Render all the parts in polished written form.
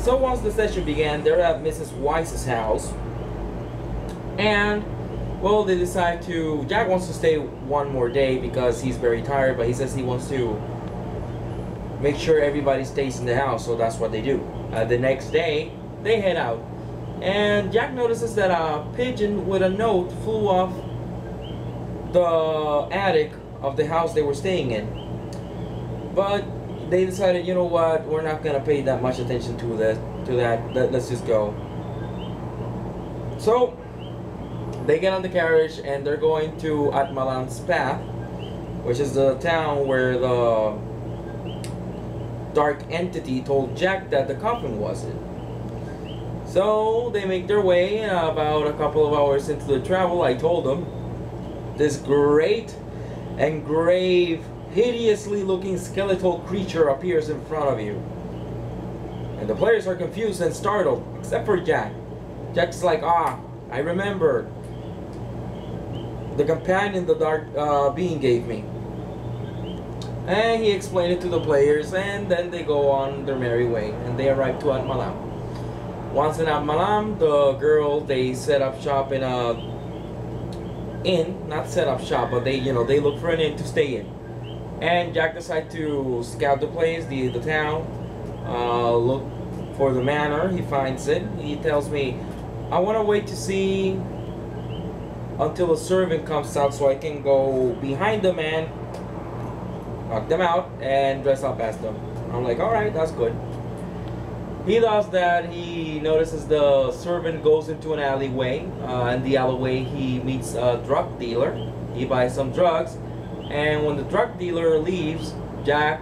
So once the session began, they're at Mrs. Weiss's house, and well, they decide to. Jack wants to stay one more day because he's very tired, but he says he wants to make sure everybody stays in the house, so that's what they do. The next day, they head out, and Jack notices that a pigeon with a note flew off the attic of the house they were staying in. But they decided, you know what, we're not gonna pay that much attention to that. Let's just go. So they get on the carriage and they're going to Atmalan's Path, which is the town where the dark entity told Jack that the coffin was in. So they make their way. About a couple of hours into the travel, I told them, this great and grave, hideously looking skeletal creature appears in front of you. And the players are confused and startled, except for Jack. Jack's like, I remember the companion the dark being gave me. And he explained it to the players, and then they go on their merry way, and they arrive to Atmalam. Once in Atmalam, the girl, they set up shop in a inn, not set up shop, but they look for an inn to stay in. And Jack decides to scout the place, the town, look for the manor. He finds it. He tells me, I want to wait to see until a servant comes out so I can go behind the man, knock them out, and dress up as them. I'm like, alright, that's good. He does that. He notices the servant goes into an alleyway. In the alleyway, he meets a drug dealer. He buys some drugs. And when the drug dealer leaves, Jack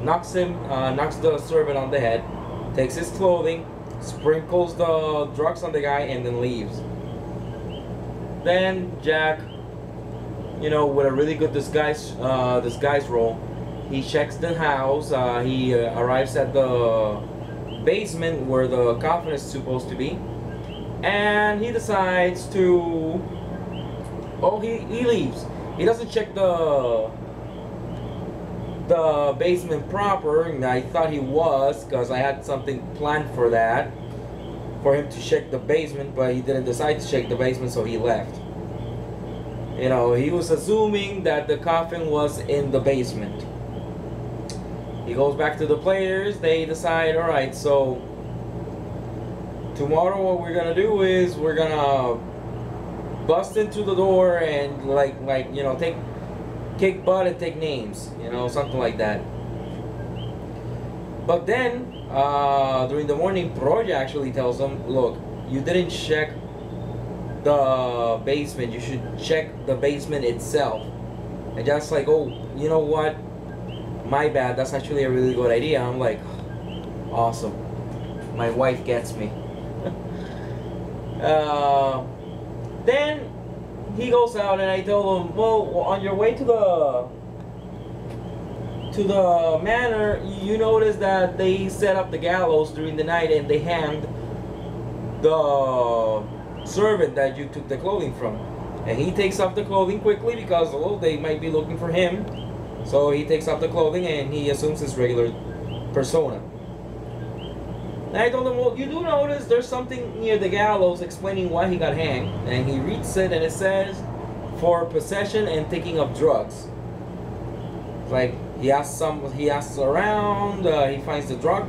knocks the servant on the head, takes his clothing, sprinkles the drugs on the guy, and then leaves. Then Jack, with a really good disguise roll, he checks the house. He arrives at the basement where the coffin is supposed to be, and he decides to. Oh, he leaves. He doesn't check the basement proper, and I thought he was, because I had something planned for that, for him to check the basement, but he didn't decide to check the basement, so he left. He was assuming that the coffin was in the basement. He goes back to the players. They decide, alright, so tomorrow what we're gonna do is we're gonna bust into the door and take kick butt and take names, something like that. But then during the morning, Proja actually tells them, look, you didn't check the basement, you should check the basement itself. And just like, oh, you know what, my bad, that's actually a really good idea. I'm like, awesome, my wife gets me. Then he goes out, and I tell him, well, on your way to the manor, you notice that they set up the gallows during the night and they hanged the servant that you took the clothing from. And he takes off the clothing quickly because, oh, they might be looking for him. So he takes off the clothing and he assumes his regular persona. And I told him, well, you do notice there's something near the gallows explaining why he got hanged. And he reads it, and it says, for possession and taking of drugs. It's like, he asks around, he finds the drug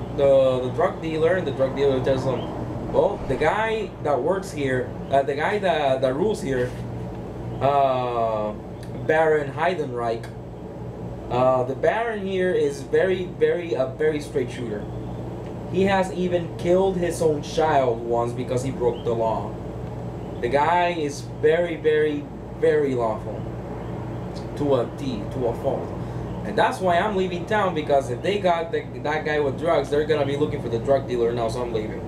dealer, and the drug dealer tells him, well, the guy that works here, the guy that rules here, Baron Heidenreich, the Baron here is a very straight shooter. He has even killed his own child once because he broke the law. The guy is very lawful. To a T, to a fault. And that's why I'm leaving town, because if they got that guy with drugs, they're gonna be looking for the drug dealer now, so I'm leaving.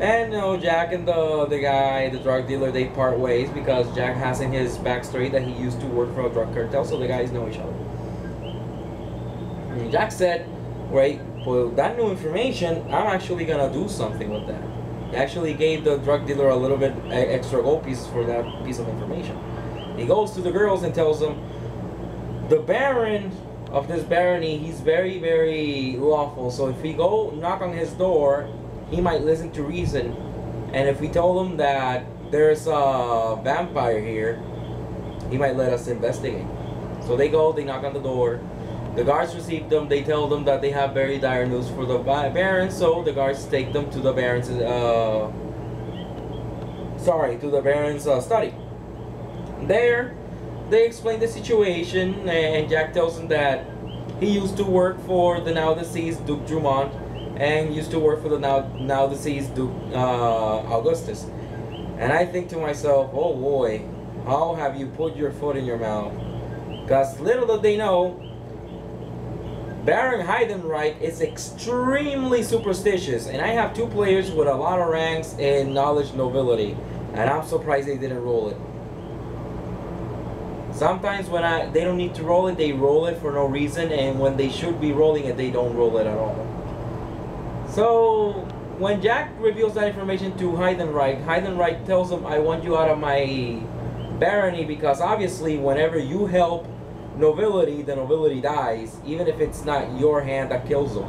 And Jack and the drug dealer, they part ways because Jack has in his backstory that he used to work for a drug cartel, so the guys know each other. And Jack said, right, for that new information, I'm actually gonna do something with that. He actually gave the drug dealer a little bit extra gold pieces for that piece of information. He goes to the girls and tells them, the Baron of this barony, he's very, very lawful. So if we go knock on his door, he might listen to reason. And if we told him that there's a vampire here, he might let us investigate. So they go, they knock on the door. The guards receive them. They tell them that they have very dire news for the Baron. So the guards take them to the Baron's, study. There, they explain the situation, and Jack tells them that he used to work for the now deceased Duke Drummond, and used to work for the now deceased Duke Augustus. And I think to myself, oh boy, how have you put your foot in your mouth? Because little did they know, Baron Heidenreich is extremely superstitious, and I have two players with a lot of ranks in knowledge nobility, and I'm surprised they didn't roll it. Sometimes when they don't need to roll it, they roll it for no reason, and when they should be rolling it, they don't roll it at all. So when Jack reveals that information to Heidenreich, Heidenreich tells him, I want you out of my barony, because obviously whenever you help nobility, the nobility dies, even if it's not your hand that kills them.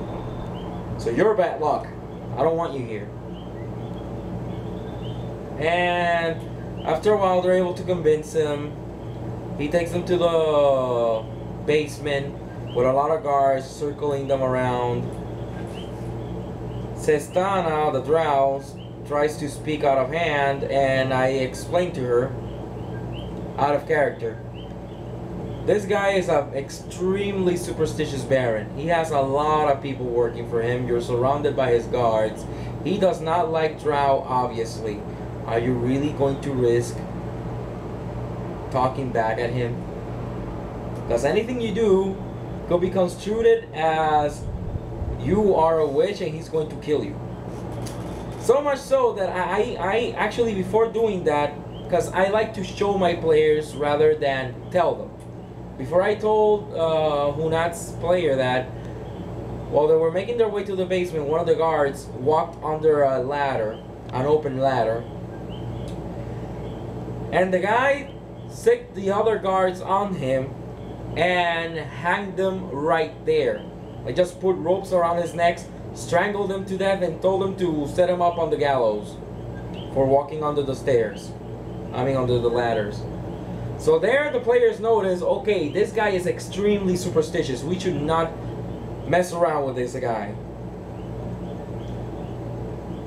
So you're bad luck. I don't want you here. And after a while, they're able to convince him. He takes them to the basement with a lot of guards circling them around. Sestana, the drow, tries to speak out of hand, and I explain to her, out of character, this guy is an extremely superstitious baron. He has a lot of people working for him. You're surrounded by his guards. He does not like drow, obviously. Are you really going to risk talking back at him? Because anything you do could be construed as you are a witch and he's going to kill you. So much so that I actually, before doing that, because I like to show my players rather than tell them. Before I told Hunat's player that while they were making their way to the basement, one of the guards walked under a ladder, an open ladder, and the guy sicked the other guards on him and hanged them right there. I just put ropes around his necks, strangled him to death, and told him to set him up on the gallows for walking under the stairs. I mean under the ladders. So there the players notice, okay, this guy is extremely superstitious. We should not mess around with this guy.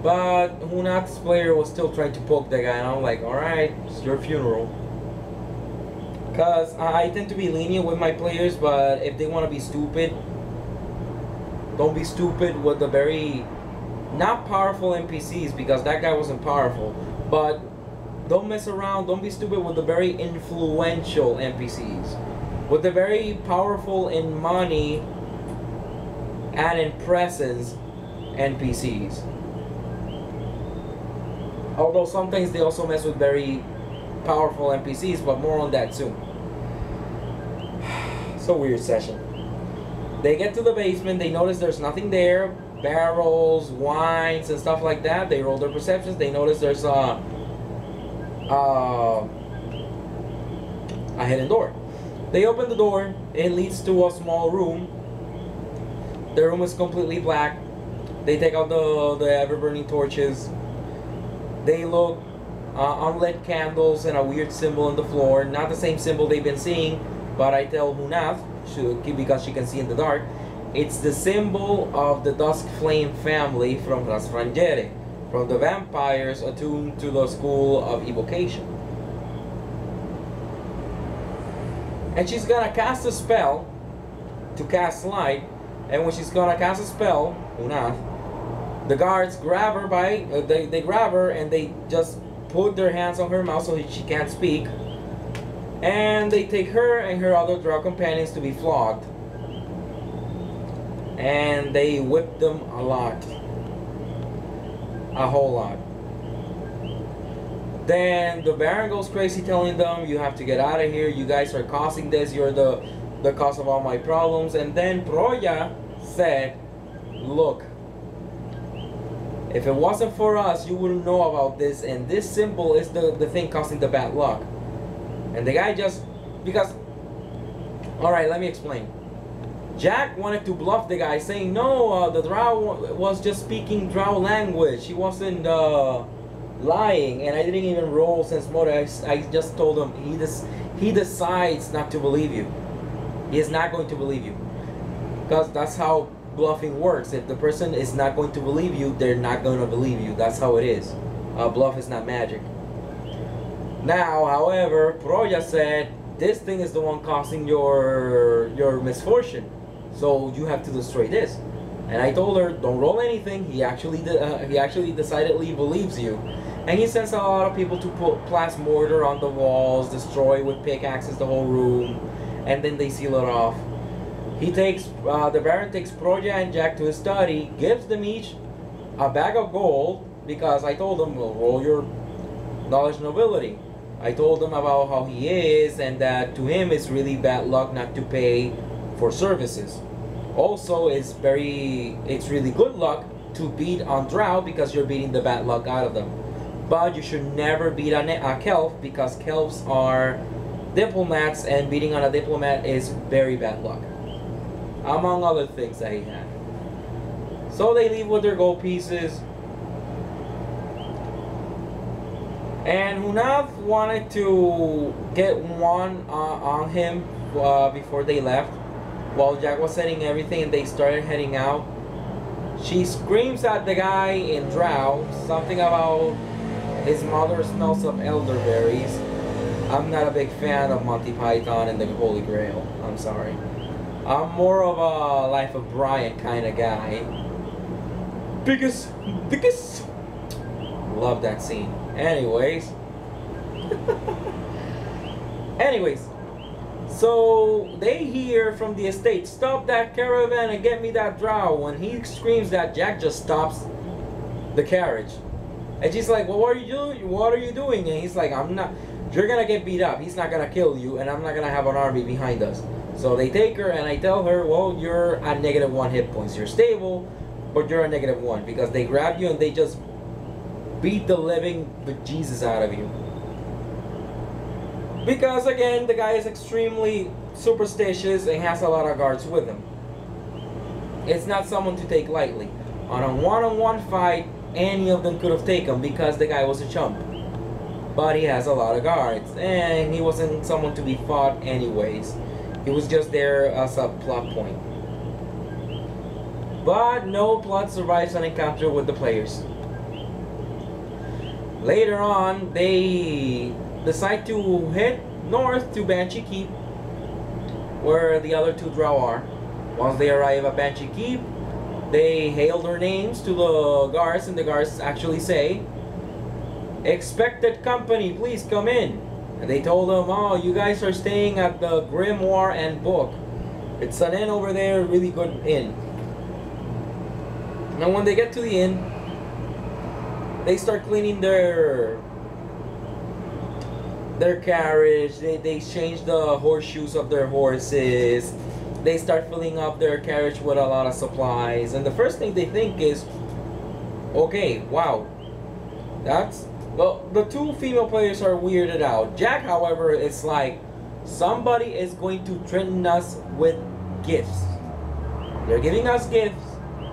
But Hunat's player was still trying to poke the guy, and I'm like, alright, it's your funeral. Because I tend to be lenient with my players, but if they want to be stupid, don't be stupid with the very not powerful NPCs, because that guy wasn't powerful. But don't mess around, don't be stupid with the very influential NPCs. With the very powerful in money and in presence NPCs. Although sometimes they also mess with very powerful NPCs, but more on that soon. So weird session. They get to the basement, they notice there's nothing there. Barrels, wines, and stuff like that. They roll their perceptions, they notice there's a hidden door. They open the door, it leads to a small room. The room is completely black. They take out the ever-burning torches. They look, unlit candles and a weird symbol on the floor. Not the same symbol they've been seeing, but I tell Hunaf, because she can see in the dark, it's the symbol of the Dusk Flame family from Las Frangere, from the vampires attuned to the school of evocation. And she's gonna cast a spell to cast light, and when she's gonna cast a spell, Hunaf, the guards grab her by, they grab her and they just put their hands on her mouth so she can't speak. And they take her and her other drow companions to be flogged. And they whip them a lot. A whole lot. Then the Baron goes crazy telling them, you have to get out of here, you guys are causing this, you're the cause of all my problems. And then Proya said, look, if it wasn't for us, you wouldn't know about this, and this symbol is the thing causing the bad luck. And the guy just, because, alright, let me explain. Jack wanted to bluff the guy, saying, no, the drow was just speaking drow language. He wasn't lying, and I didn't even roll sense motive. I just told him he decides not to believe you. He is not going to believe you. Because that's how bluffing works. If the person is not going to believe you, they're not going to believe you. That's how it is. Bluff is not magic. Now, however, Proya said, this thing is the one causing your misfortune. So you have to destroy this. And I told her, don't roll anything. He actually decidedly believes you. And he sends a lot of people to put blast mortar on the walls, destroy with pickaxes the whole room, and then they seal it off. He takes, the Baron takes Proja and Jack to his study, gives them each a bag of gold, because I told them, well, roll your knowledge nobility. I told them about how he is, and that to him it's really bad luck not to pay for services. Also, it's really good luck to beat on drow, because you're beating the bad luck out of them. But you should never beat a kelf, because kelfs are diplomats, and beating on a diplomat is very bad luck. Among other things that he had. So they leave with their gold pieces. And Hunav wanted to get one on him before they left. While Jack was setting everything and they started heading out, she screams at the guy in drow something about his mother smells of elderberries. I'm not a big fan of Monty Python and the Holy Grail. I'm sorry. I'm more of a Life of Brian kind of guy. Because love that scene. Anyways. So they hear from the estate, stop that caravan and get me that drow. When he screams that, Jack just stops the carriage. And she's like, well, what are you doing? What are you doing? And he's like, I'm not, you're gonna get beat up. He's not gonna kill you, and I'm not gonna have an army behind us. So they take her, and I tell her, well, you're at -1 hit points. You're stable, but you're at -1, because they grab you and they just beat the living bejesus out of you. Because again, the guy is extremely superstitious and has a lot of guards with him. It's not someone to take lightly. On a one-on-one fight, any of them could have taken, because the guy was a chump. But he has a lot of guards, and he wasn't someone to be fought anyways. He was just there as a plot point. But no plot survives an encounter with the players. Later on, they decide to head north to Banshee Keep, where the other two drow are. Once they arrive at Banshee Keep, they hail their names to the guards, and the guards actually say, expected company, please come in. And they told them, oh, you guys are staying at the Grimoire and Book. It's an inn over there, really good inn. And when they get to the inn, they start cleaning their carriage. They change the horseshoes of their horses. They start filling up their carriage with a lot of supplies. And the first thing they think is, okay, wow, that's... Well, the two female players are weirded out. Jack, however, is like, somebody is going to threaten us with gifts. They're giving us gifts,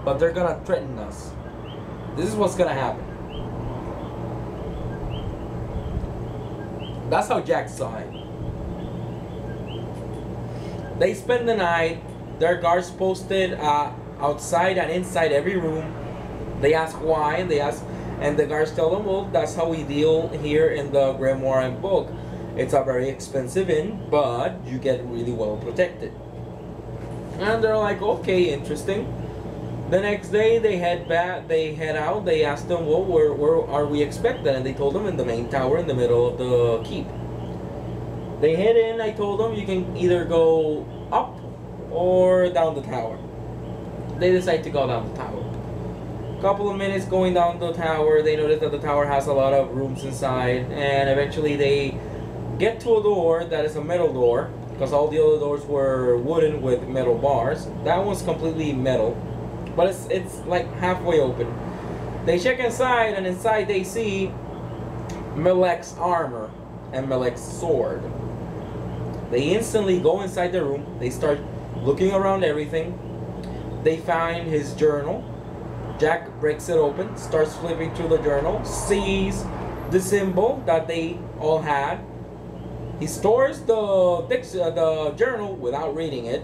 but they're gonna threaten us. This is what's gonna happen. That's how Jack saw it. They spend the night. There are guards posted outside and inside every room. They ask why, and the guards tell them, well, that's how we deal here in the Grimoire and Book. It's a very expensive inn, but you get really well protected. And they're like, okay, interesting. The next day they head back, they head out. They asked them, well, where are we expected? And they told them in the main tower in the middle of the keep. They head in. I told them you can either go up or down the tower. They decide to go down the tower. Couple of minutes going down the tower, they notice that the tower has a lot of rooms inside, and eventually they get to a door that is a metal door, because all the other doors were wooden with metal bars. That one's completely metal, but it's like halfway open. They check inside, and inside they see Melek's armor and Melek's sword. They instantly go inside the room. They start looking around everything. They find his journal. Jack breaks it open, starts flipping through the journal, sees the symbol that they all had. He stores the journal without reading it.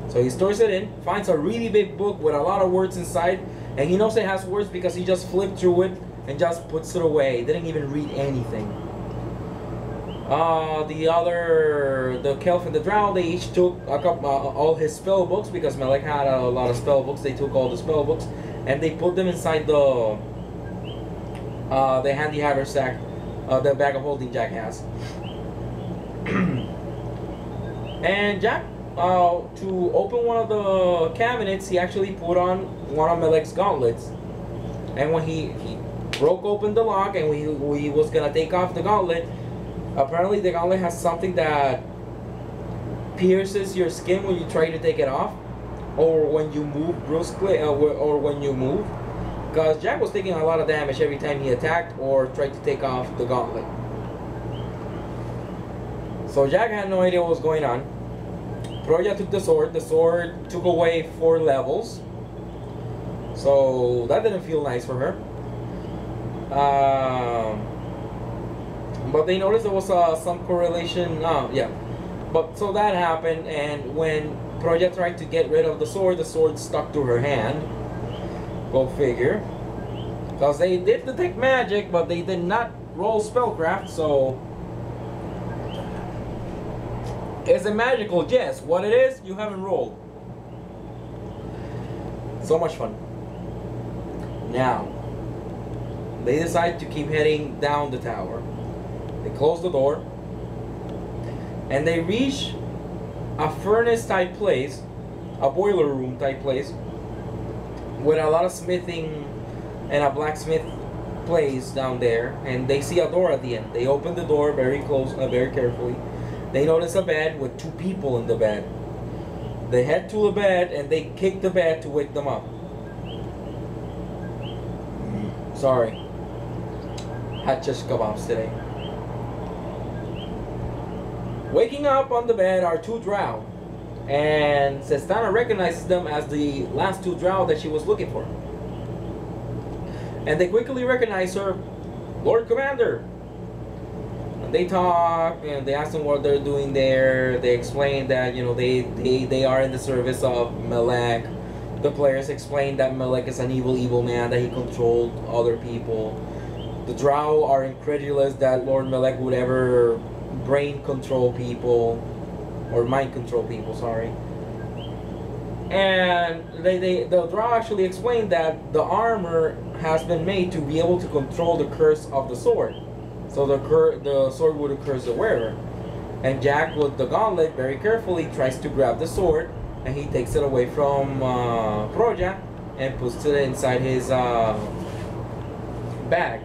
So he stores it in, finds a really big book with a lot of words inside, and he knows it has words because he just flipped through it and just puts it away. He didn't even read anything. The Kelf and the Drow, they each took all his spell books because Melek had a lot of spell books. They took all the spell books and they put them inside the handy haversack, the bag of holding Jack has. And Jack, to open one of the cabinets, he actually put on one of Melek's gauntlets. And when he broke open the lock and we was gonna take off the gauntlet, apparently the gauntlet has something that pierces your skin when you try to take it off, or when you move brusquely, or when you move. Because Jack was taking a lot of damage every time he attacked or tried to take off the gauntlet. So Jack had no idea what was going on. Proya took the sword. The sword took away 4 levels. So that didn't feel nice for her. But they noticed there was some correlation. But so that happened, and when Proya tried to get rid of the sword stuck to her hand. Go figure. Because they did detect magic, but they did not roll spellcraft, so it's a magical guess. What it is, you haven't rolled. So much fun. Now, they decide to keep heading down the tower. They close the door, and they reach a furnace type place, a boiler room type place, with a lot of smithing and a blacksmith place down there. And they see a door at the end. They open the door very close, very carefully. They notice a bed with 2 people in the bed. They head to the bed and they kick the bed to wake them up. Sorry, had just kebabs today. Waking up on the bed are 2 drow, and Sestana recognizes them as the last 2 drow that she was looking for. And they quickly recognize her, Lord Commander. And they talk and they ask them what they're doing there. They explain that, you know, they are in the service of Melek. The players explain that Melek is an evil man, that he controlled other people. The drow are incredulous that Lord Melek would ever brain control people, or mind control people, sorry. And the drow actually explained that the armor has been made to be able to control the curse of the sword. So the sword would curse the wearer. And Jack, with the gauntlet, very carefully tries to grab the sword, and he takes it away from Proya and puts it inside his bag.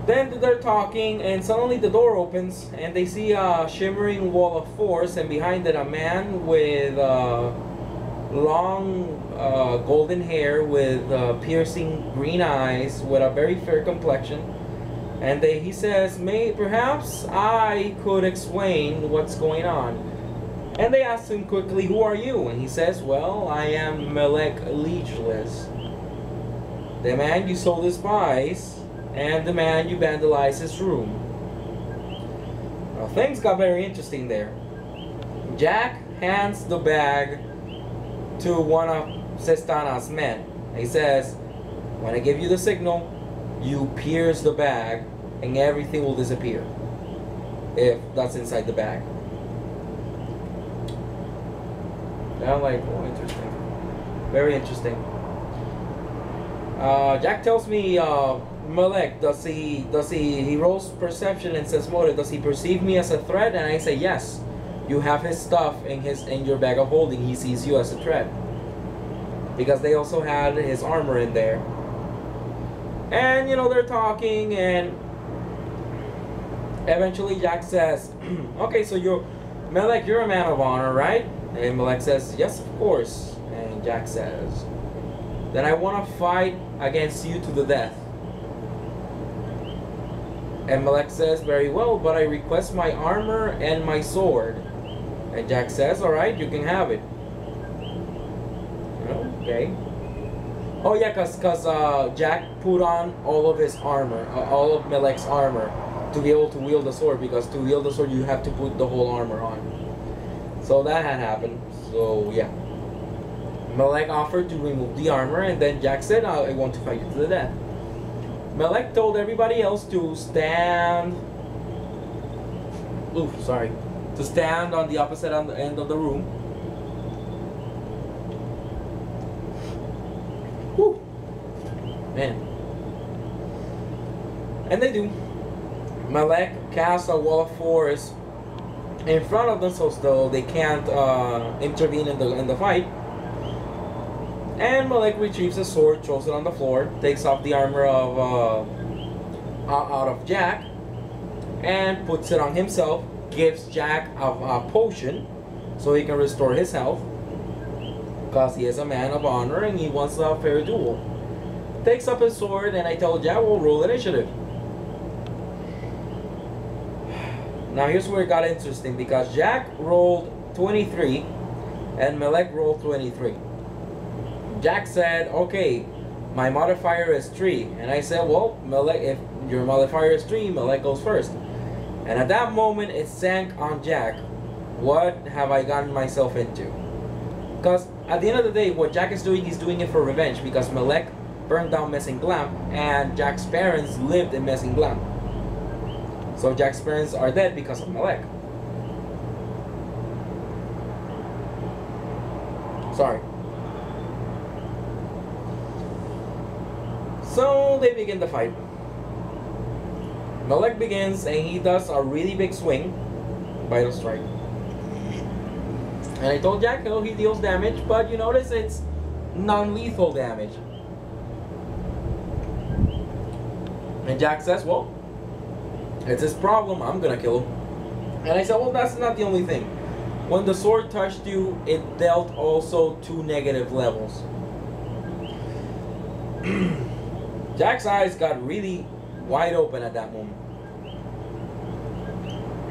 Then they're talking, and suddenly the door opens, and they see a shimmering wall of force, and behind it a man with long golden hair, with piercing green eyes, with a very fair complexion. And he says, perhaps I could explain what's going on. And they ask him quickly, who are you? And he says, well, I am Melek Liegeless, the man you so despise, and the man you vandalized his room. Now, things got very interesting there. Jack hands the bag to one of Sestana's men. He says, when I give you the signal, you pierce the bag and everything will disappear, if that's inside the bag. And I'm like, oh, interesting. Very interesting. Jack tells me, Melek, he rolls perception and says motive, does he perceive me as a threat? And I say yes. You have his stuff in your bag of holding. He sees you as a threat, because they also had his armor in there. And you know, they're talking, and eventually Jack says, okay, so Melek, you're a man of honor, right? And Melek says, yes, of course. And Jack says, then I want to fight against you to the death. And Melek says, very well, but I request my armor and my sword. And Jack says, alright, you can have it. Okay. Oh yeah, cause Jack put on all of his armor, all of Melek's armor, to be able to wield the sword, because to wield the sword you have to put the whole armor on. So that had happened. So yeah. Melek offered to remove the armor, and then Jack said, I want to fight you to the death. Melek told everybody else to stand... to stand on the opposite end of the room. Whew. Man. And they do. Melek casts a wall of force in front of them, so they can't intervene in the fight. And Melek retrieves a sword, throws it on the floor, takes off the armor of out of Jack, and puts it on himself. Gives Jack a potion so he can restore his health, because he is a man of honor and he wants a fair duel. Takes up his sword, and I tell Jack, we'll roll initiative. Now here's where it got interesting, because Jack rolled 23 and Melek rolled 23. Jack said, okay, my modifier is 3. And I said, well, Melek, if your modifier is 3, Melek goes first. And at that moment, it sank on Jack. What have I gotten myself into? Because at the end of the day, what Jack is doing, he's doing it for revenge, because Melek burned down Messing Glam, and Jack's parents lived in Messing Glam. So Jack's parents are dead because of Melek. Sorry. So they begin the fight. Melek begins, and he does a really big swing, vital strike. And I told Jack, oh, he deals damage, but you notice it's non-lethal damage. And Jack says, well, it's his problem, I'm gonna kill him. And I said, well, that's not the only thing. When the sword touched you, it dealt also 2 negative levels. Jack's eyes got really wide open at that moment.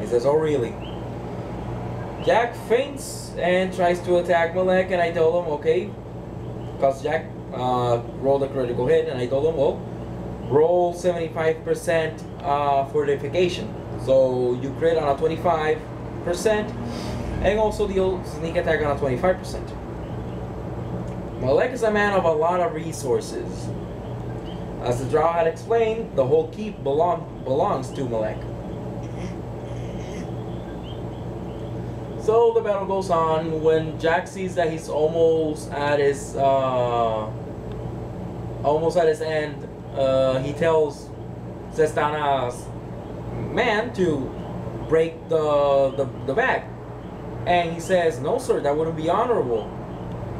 He says, oh really? Jack feints and tries to attack Melek, and I told him, okay, because Jack rolled a critical hit, and I told him, well, roll 75% fortification. So you crit on a 25%, and also deal sneak attack on a 25%. Melek is a man of a lot of resources. As the drow had explained, the whole keep belongs to Melek. So the battle goes on. When Jack sees that he's almost at his end, he tells Sestana's man to break the bag, and he says, "No, sir, that wouldn't be honorable."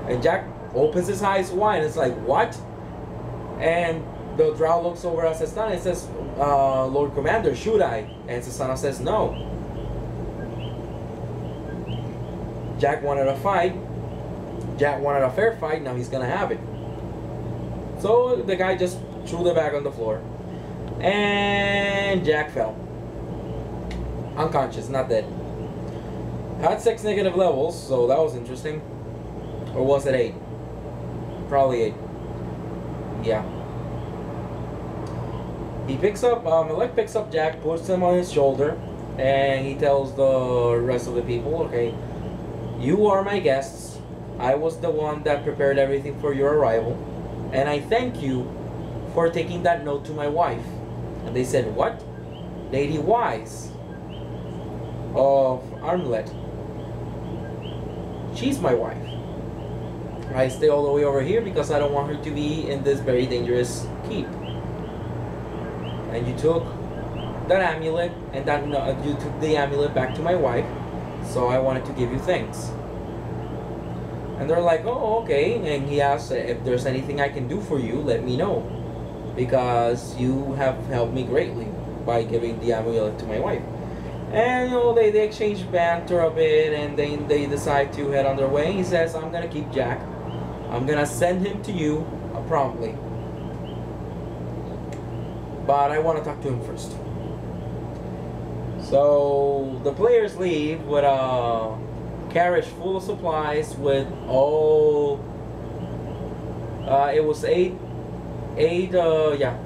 And Jack opens his eyes wide. It's like, what? And the drow looks over at Sestana and says, "Lord Commander, should I?" And Sestana says, "No." Jack wanted a fight. Jack wanted a fair fight. Now he's gonna have it. So the guy just threw the bag on the floor, and Jack fell. Unconscious, not dead. Had 6 negative levels, so that was interesting. Or was it 8? Probably 8. Yeah. He picks up, Melek picks up Jack, puts him on his shoulder, and he tells the rest of the people, okay, you are my guests. I was the one that prepared everything for your arrival, and I thank you for taking that note to my wife. And they said, what? Lady Wise of Armlet. She's my wife. I stay all the way over here because I don't want her to be in this very dangerous keep. And you took that amulet, and that you took the amulet back to my wife, so I wanted to give you thanks. And they're like, oh, okay. And he asks, if there's anything I can do for you, let me know, because you have helped me greatly by giving the amulet to my wife. And you know, they exchange banter a bit, and then they decide to head on their way. He says, I'm gonna keep Jack. I'm gonna send him to you promptly, but I want to talk to him first. So the players leave with carriage full of supplies with all. It was eight. Yeah,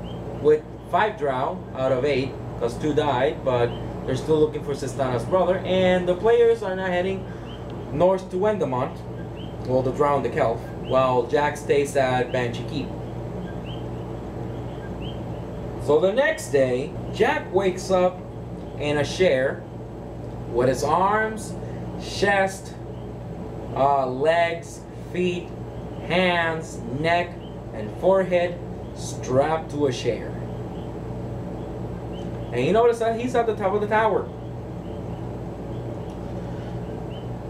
with 5 drow out of 8, because 2 died, but they're still looking for Sistana's brother, and the players are now heading north to Wendemont, well, the drow and the Kelf, while Jack stays at Banshee Keep. So the next day, Jack wakes up in a chair with his arms, chest, legs, feet, hands, neck, and forehead strapped to a chair. And you notice that he's at the top of the tower.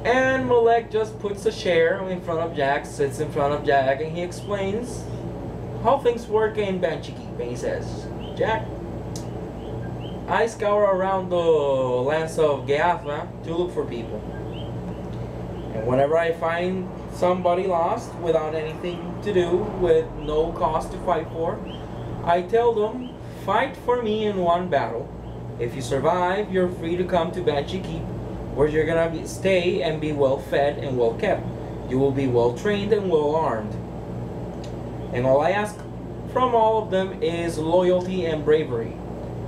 And Malek just puts a chair in front of Jack, sits in front of Jack, and he explains how things work in Banshee Keep. And he says, Jack, I scour around the lands of Geathma to look for people. And whenever I find somebody lost without anything to do, with no cause to fight for, I tell them, fight for me in one battle. If you survive, you're free to come to Banshee Keep, where you're gonna stay and be well fed and well kept. You will be well trained and well armed. And all I ask from all of them is loyalty and bravery.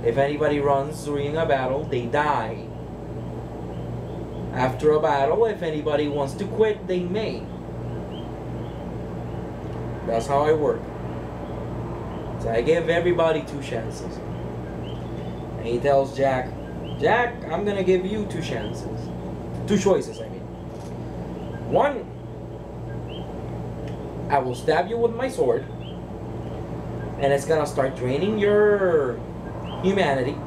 If anybody runs during a battle, they die. After a battle, if anybody wants to quit, they may. That's how I work. So I give everybody 2 chances. And he tells Jack, Jack, I'm gonna give you 2 chances. 2 choices, I mean. 1, I will stab you with my sword, and it's gonna start draining your humanity.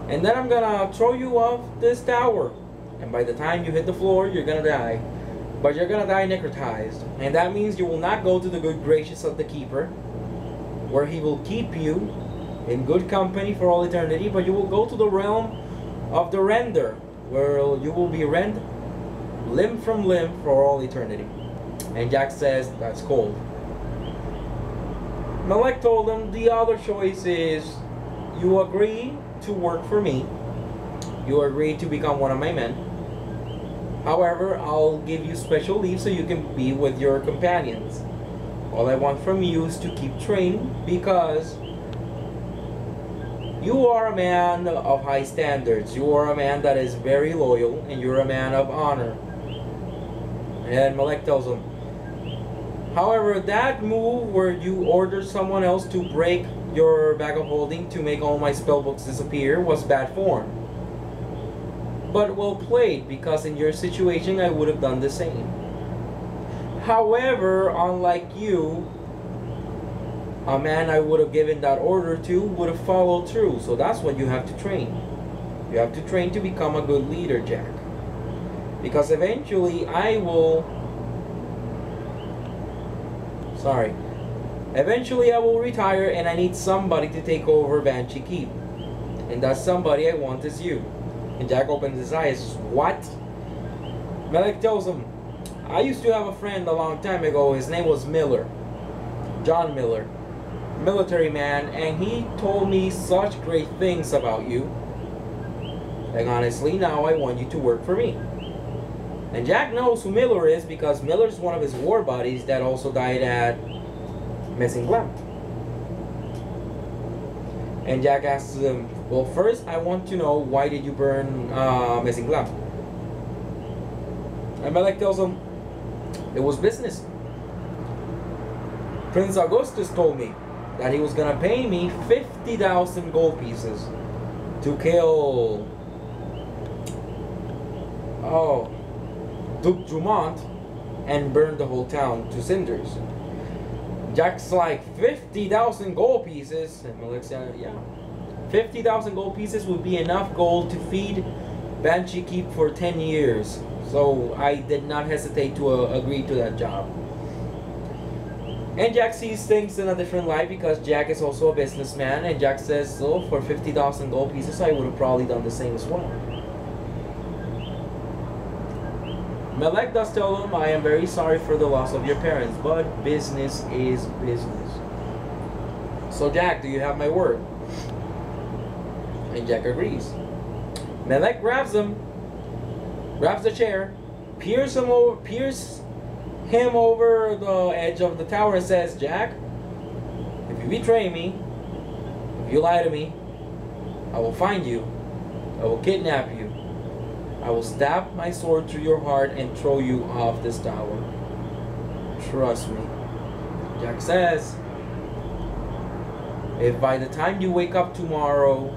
And then I'm gonna throw you off this tower. And by the time you hit the floor, you're gonna die. But you're gonna die necrotized. And that means you will not go to the good graces of the Keeper, where he will keep you in good company for all eternity, but you will go to the realm of the Render, where you will be rent limb from limb for all eternity. And Jack says, that's cold. Malek told him the other choice is, you agree to work for me, you agree to become one of my men. However, I'll give you special leave so you can be with your companions. All I want from you is to keep training, because you are a man of high standards. You are a man that is very loyal, and you're a man of honor. And Malek tells him, however, that move where you order someone else to break your bag of holding to make all my spellbooks disappear was bad form. But well played, because in your situation I would have done the same. However, unlike you, a man I would have given that order to would have followed through. So that's what you have to train. You have to train to become a good leader, Jack. Because eventually I will... Eventually I will retire, and I need somebody to take over Banshee Keep. And that somebody I want is you. And Jack opens his eyes. What? Malek tells him, I used to have a friend a long time ago. His name was Miller. John Miller. Military man. And he told me such great things about you. And honestly, now I want you to work for me. And Jack knows who Miller is, because Miller's one of his war buddies that also died at Messinglam. And Jack asks him, well, first I want to know, why did you burn Messinglam? And Malek tells him, it was business. Prince Augustus told me that he was gonna pay me 50,000 gold pieces to kill Duke Dumont and burn the whole town to cinders. Jack's like, 50,000 gold pieces? And Malek said, yeah. 50,000 gold pieces would be enough gold to feed Banshee Keep for 10 years. So I did not hesitate to agree to that job. And Jack sees things in a different light, because Jack is also a businessman. And Jack says, so for 50,000 gold pieces, I would have probably done the same as well. Malek does tell him, I am very sorry for the loss of your parents, but business is business. So Jack, do you have my word? And Jack agrees. Malek grabs him grabs the chair, pierces him over the edge of the tower and says, Jack, if you betray me, if you lie to me, I will find you, I will kidnap you, I will stab my sword through your heart and throw you off this tower. Trust me. Jack says, if by the time you wake up tomorrow,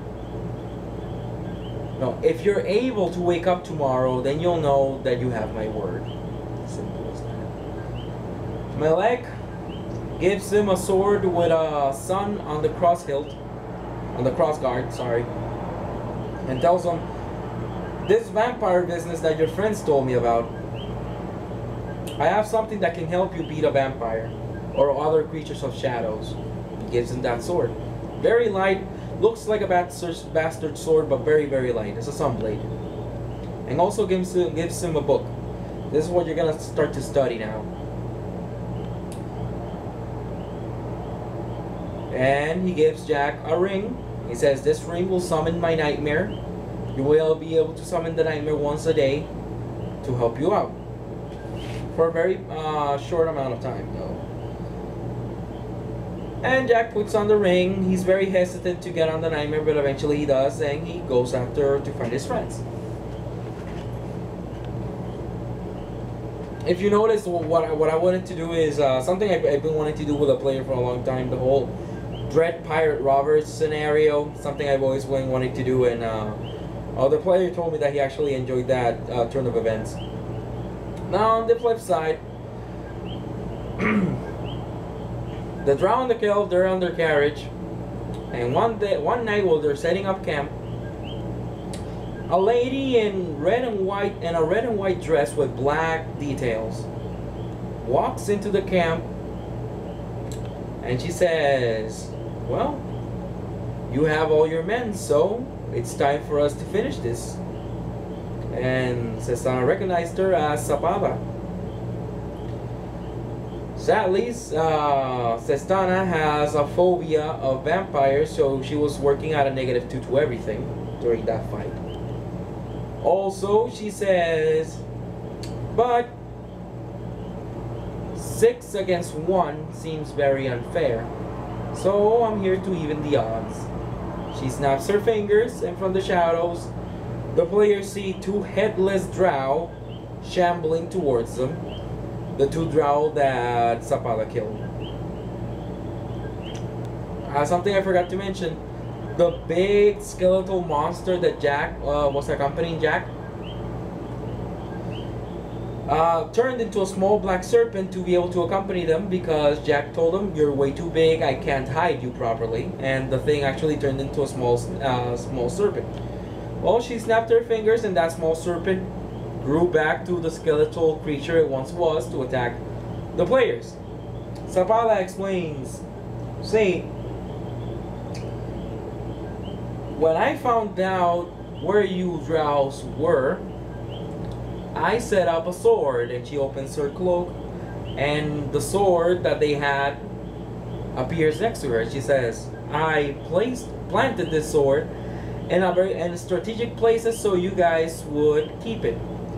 no, if you're able to wake up tomorrow, then you'll know that you have my word. Simple as that. Melek gives him a sword with a sun on the cross hilt, on the cross guard, sorry, and tells him, this vampire business that your friends told me about, I have something that can help you beat a vampire or other creatures of shadows. He gives him that sword. Very light, looks like a bastard sword, but very, very light. It's a sunblade. And also gives him a book. This is what you're gonna start to study now. And he gives Jack a ring. He says, this ring will summon my nightmare. You will be able to summon the nightmare once a day to help you out. For a very short amount of time, though. And Jack puts on the ring. He's very hesitant to get on the nightmare, but eventually he does, and he goes after to find his friends. If you notice, what I wanted to do is something I've been wanting to do with a player for a long time. The whole Dread Pirate Robbers scenario, something I've always been wanting to do, and the player told me that he actually enjoyed that turn of events. Now on the flip side, the Drow and the Kill, they're on their carriage, and one night while they're setting up camp, a lady in red and white dress with black details walks into the camp, and she says, well, you have all your men, so it's time for us to finish this. And Sestana recognized her as Sababa. Sadly, Sestana has a phobia of vampires, so she was working at a -2 to everything during that fight. Also, she says, but 6 against 1 seems very unfair, so I'm here to even the odds. She snaps her fingers, and from the shadows, the players see 2 headless drow shambling towards them. The 2 drow that Zapala killed. Something I forgot to mention. The big skeletal monster that Jack was accompanying Jack turned into a small black serpent to be able to accompany them, because Jack told him, you're way too big, I can't hide you properly. And the thing actually turned into a small serpent. Well, she snapped her fingers, and that small serpent grew back to the skeletal creature it once was to attack the players. Zapala explains, say, when I found out where you drows were, I set up a sword. And she opens her cloak, and the sword that they had appears next to her. She says, I planted this sword in strategic places so you guys would keep it,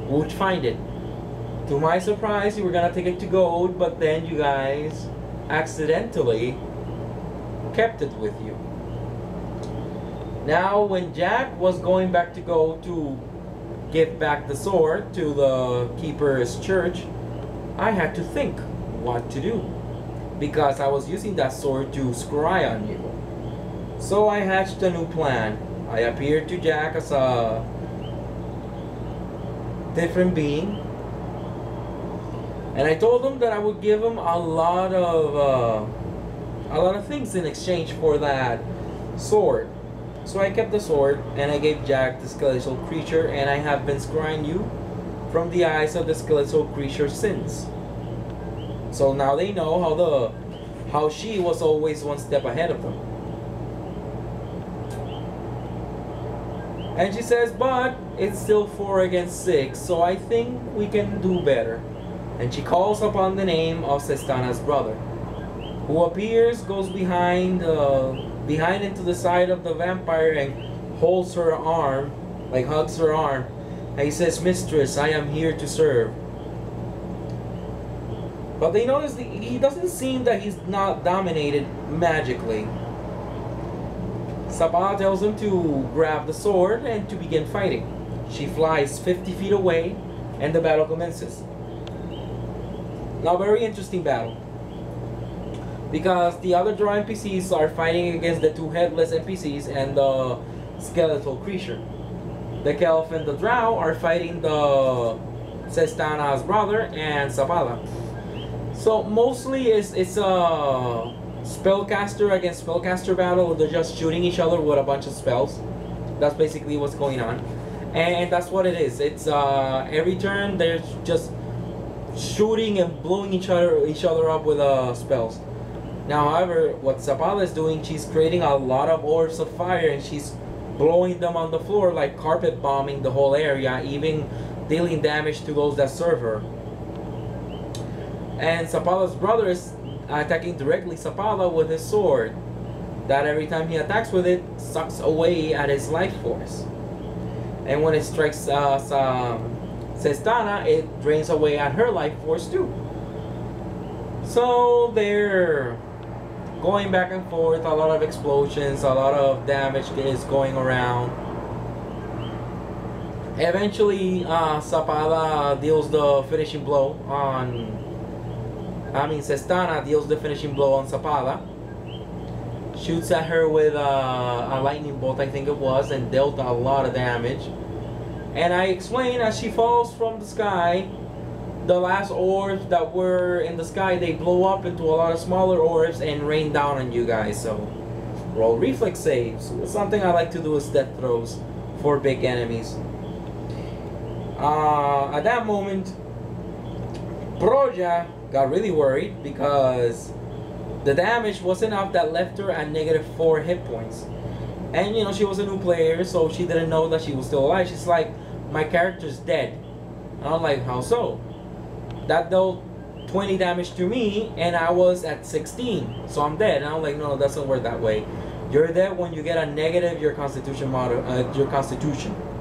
would find it. To my surprise, you were gonna take it to gold, but then you guys accidentally kept it with you. Now, when Jack was going back to go to give back the sword to the keeper's church, I had to think what to do, because I was using that sword to scry on you. So I hatched a new plan. I appeared to Jack as a different being, and I told him that I would give him a lot of things in exchange for that sword. So I kept the sword, and I gave Jack the skeletal creature, and I have been scrying you from the eyes of the skeletal creature since. So now they know how she was always one step ahead of them. And she says, but it's still 4 against 6, so I think we can do better. And she calls upon the name of Sestana's brother, who appears, goes behind into the side of the vampire and holds her arm, like hugs her arm, And he says, "Mistress, I am here to serve." But they notice he doesn't seem that he's not dominated magically. Sabah tells him to grab the sword and to begin fighting. She flies 50 feet away and the battle commences. Now, very interesting battle. Because the other draw NPCs are fighting against the two headless NPCs and the skeletal creature. The Kelf and the Drow are fighting the Sestana's brother and Sabala. So mostly it's a spellcaster against spellcaster battle. They're just shooting each other with a bunch of spells. That's basically what's going on, and that's what it is. It's every turn they're just shooting and blowing each other up with spells. Now, however, what Sabala is doing, she's creating a lot of orbs of fire and she's blowing them on the floor, like carpet bombing the whole area, even dealing damage to those that serve her. And Sapala's brother is attacking directly Sapala with his sword, that every time he attacks with it, sucks away at his life force. And when it strikes Sestana, it drains away at her life force too. So they're going back and forth, a lot of explosions, a lot of damage is going around. Eventually, Sapala deals the finishing blow on... Sestana deals the finishing blow on Sapala. Shoots at her with a lightning bolt, I think it was, and dealt a lot of damage. And I explain, as she falls from the sky, the last orbs that were in the sky, they blow up into a lot of smaller orbs and rain down on you guys. So roll reflex saves. Something I like to do is death throws for big enemies. At that moment, Proja got really worried because the damage was enough that left her at -4 hit points. And you know, she was a new player, so she didn't know that she was still alive. She's like, "My character's dead." And I'm like, "How so?" That dealt 20 damage to me and I was at 16, so I'm dead. And I'm like, "No, it doesn't work that way. You're dead when you get a negative your constitution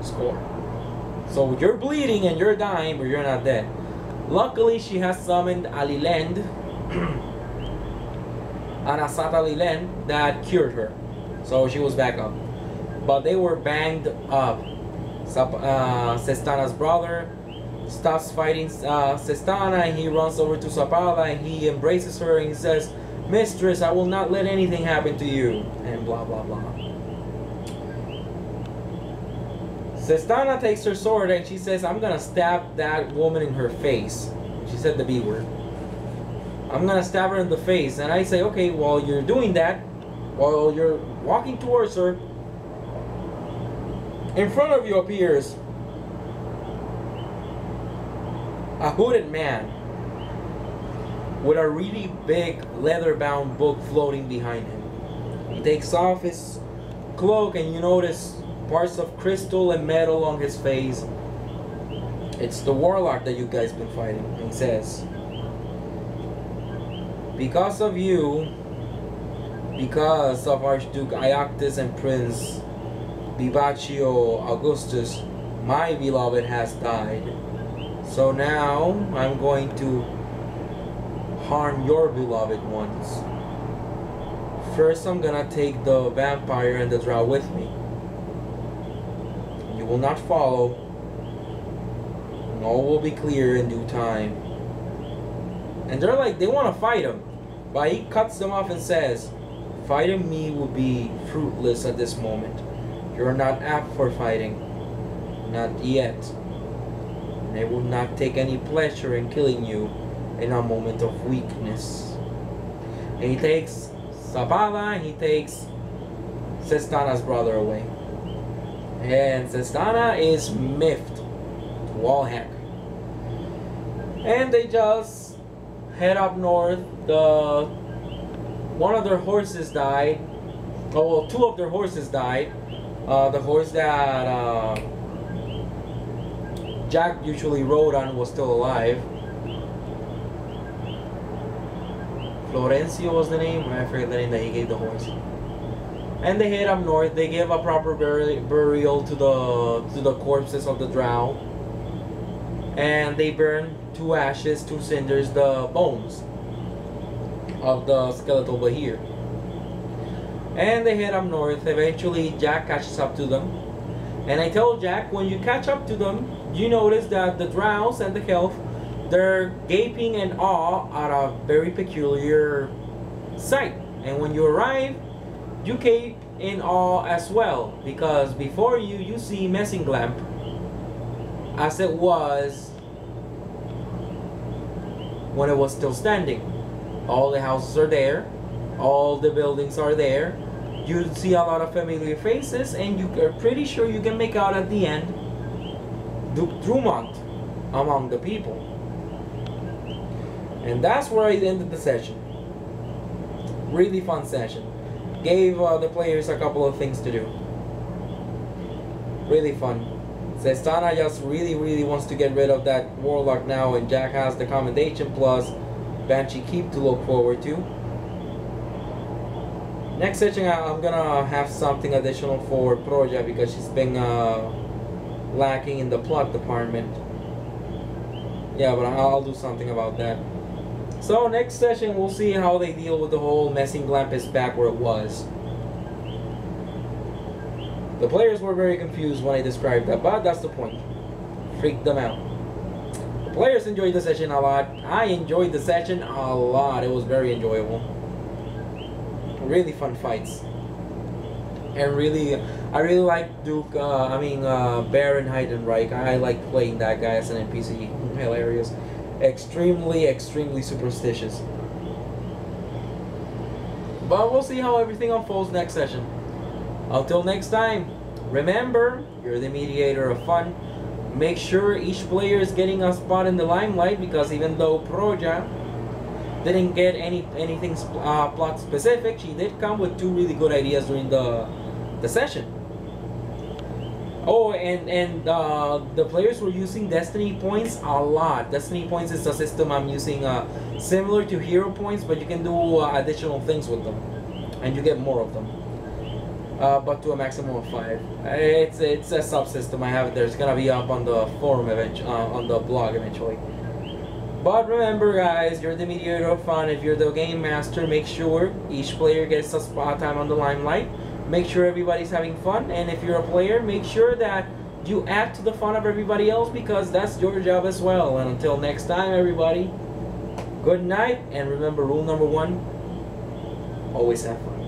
score. So you're bleeding and you're dying, but you're not dead." Luckily, she has summoned Alilend, Anasat Alilend, that cured her, so she was back up. But they were banged up. Sestana's brother stops fighting Sestana and he runs over to Sapala and he embraces her and he says, "Mistress, I will not let anything happen to you," and blah blah blah. Sestana takes her sword and she says, "I'm gonna stab that woman in her face." She said the B word. "I'm gonna stab her in the face." And I say, "Okay, while you're doing that, while you're walking towards her, in front of you appears a hooded man with a really big leather-bound book floating behind him. He takes off his cloak and you notice parts of crystal and metal on his face. It's the warlock that you guys been fighting." And he says, "Because of you, because of Archduke Iactus and Prince Bibaccio Augustus, my beloved has died. So now I'm going to harm your beloved ones. First, I'm gonna take the vampire and the drow with me. You will not follow, and all will be clear in due time." And they're like, they want to fight him, but he cuts them off and says, "Fighting me will be fruitless at this moment. You're not apt for fighting, not yet. And I will not take any pleasure in killing you in a moment of weakness." And he takes Sapala and he takes Sestana's brother away. And Sestana is miffed to wall heck. And they just head up north. One of their horses died. Oh, well, two of their horses died. The horse that Jack usually rode on was still alive. Florencio was the name. I forget the name that he gave the horse. And they head up north. They give a proper burial to the corpses of the drow, and they burn to ashes, to cinders, the bones of the skeletal Bahir. And they head up north. Eventually, Jack catches up to them. And I tell Jack, when you catch up to them, you notice that the drows and the elf, they're gaping in awe at a very peculiar sight. And when you arrive, you gape in awe as well, because before you, you see Messinglamp as it was when it was still standing. All the houses are there, all the buildings are there. You see a lot of familiar faces, and you are pretty sure you can make out at the end Duke Drumont among the people. And that's where I ended the session. Really fun session. Gave the players a couple of things to do. Really fun. Zestana just really wants to get rid of that warlock now, and Jack has the commendation plus Banshee Keep to look forward to. Next session I'm gonna have something additional for Proja, because she's been lacking in the plot department. Yeah, but I'll do something about that. So next session we'll see how they deal with the whole Messinglamp is back where it was. The players were very confused when I described that, but that's the point. Freaked them out. The players enjoyed the session a lot. I enjoyed the session a lot. It was very enjoyable. Really fun fights. And I really like Duke, Baron Heidenreich. I like playing that guy as an NPC. Hilarious. Extremely superstitious. But we'll see how everything unfolds next session. Until next time, remember, you're the mediator of fun. Make sure each player is getting a spot in the limelight, because even though Proja didn't get anything plot specific, she did come with 2 really good ideas during the session. Oh, and the players were using Destiny points a lot. Destiny points is a system I'm using similar to Hero points, but you can do additional things with them, and you get more of them. But to a maximum of 5. It's a subsystem. I have it there. It's gonna be up on the forum on the blog eventually. But remember, guys, you're the mediator of fun. If you're the game master, make sure each player gets a spot time on the limelight. Make sure everybody's having fun, and if you're a player, make sure that you add to the fun of everybody else, because that's your job as well. And until next time, everybody, good night, and remember, rule number 1: always have fun.